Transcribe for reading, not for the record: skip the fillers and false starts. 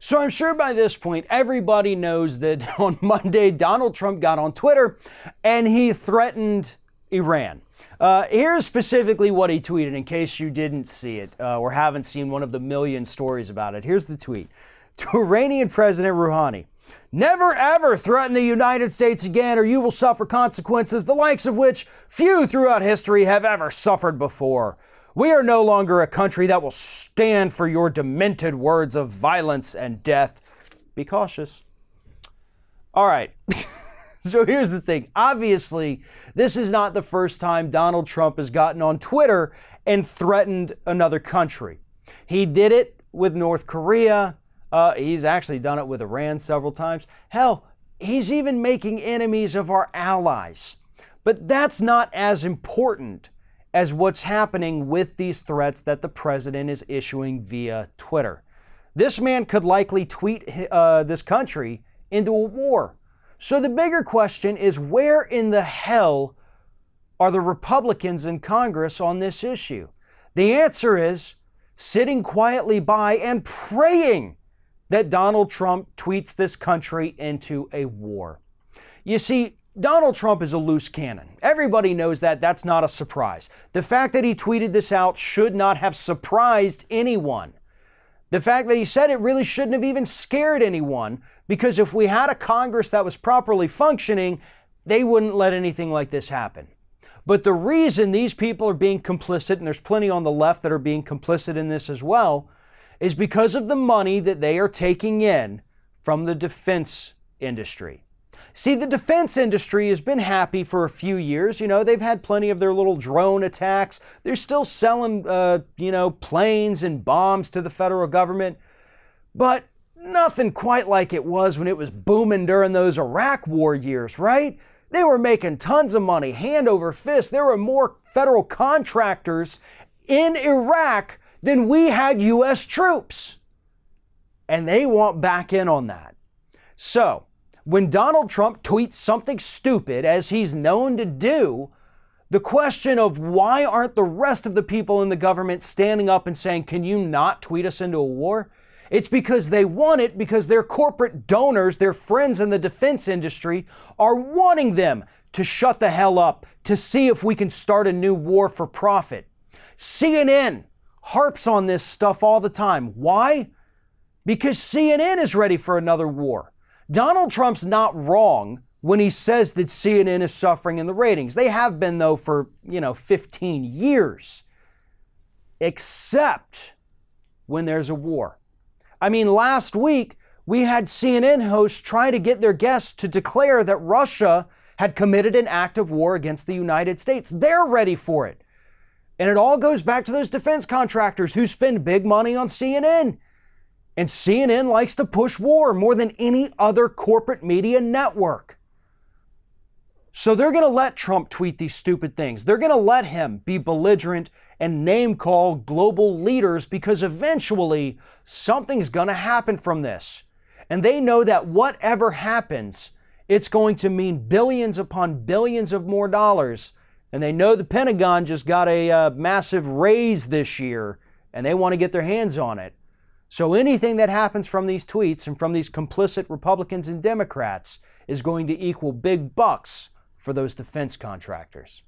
So I'm sure by this point, everybody knows that on Monday, Donald Trump got on Twitter and he threatened Iran. Here's specifically what he tweeted in case you didn't see it or haven't seen one of the million stories about it. Here's the tweet. To Iranian President Rouhani, never ever threaten the United States again or you will suffer consequences the likes of which few throughout history have ever suffered before. We are no longer a country that will stand for your demented words of violence and death. Be cautious. All right. So here's the thing. Obviously, this is not the first time Donald Trump has gotten on Twitter and threatened another country. He did it with North Korea. He's actually done it with Iran several times. Hell, he's even making enemies of our allies. But that's not as important as what's happening with these threats that the president is issuing via Twitter. This man could likely tweet this country into a war. So the bigger question is, where in the hell are the Republicans in Congress on this issue? The answer is sitting quietly by and praying that Donald Trump tweets this country into a war. You see, Donald Trump is a loose cannon. Everybody knows that. That's not a surprise. The fact that he tweeted this out should not have surprised anyone. The fact that he said it really shouldn't have even scared anyone, because if we had a Congress that was properly functioning, they wouldn't let anything like this happen. But the reason these people are being complicit, and there's plenty on the left that are being complicit in this as well, is because of the money that they are taking in from the defense industry. See, the defense industry has been happy for a few years. You know, they've had plenty of their little drone attacks. They're still selling, planes and bombs to the federal government. But nothing quite like it was when it was booming during those Iraq war years, right? They were making tons of money, hand over fist. There were more federal contractors in Iraq than we had U.S. troops. And they want back in on that. So, when Donald Trump tweets something stupid, as he's known to do, the question of why aren't the rest of the people in the government standing up and saying, can you not tweet us into a war? It's because they want it, because their corporate donors, their friends in the defense industry, are wanting them to shut the hell up, to see if we can start a new war for profit. CNN harps on this stuff all the time. Why? Because CNN is ready for another war. Donald Trump's not wrong when he says that CNN is suffering in the ratings. They have been, though, for, 15 years. Except when there's a war. I mean, last week, we had CNN hosts try to get their guests to declare that Russia had committed an act of war against the United States. They're ready for it. And it all goes back to those defense contractors who spend big money on CNN. And CNN likes to push war more than any other corporate media network. So they're going to let Trump tweet these stupid things. They're going to let him be belligerent and name call global leaders, because eventually something's going to happen from this. And they know that whatever happens, it's going to mean billions upon billions of more dollars. And they know the Pentagon just got a massive raise this year, and they want to get their hands on it. So anything that happens from these tweets and from these complicit Republicans and Democrats is going to equal big bucks for those defense contractors.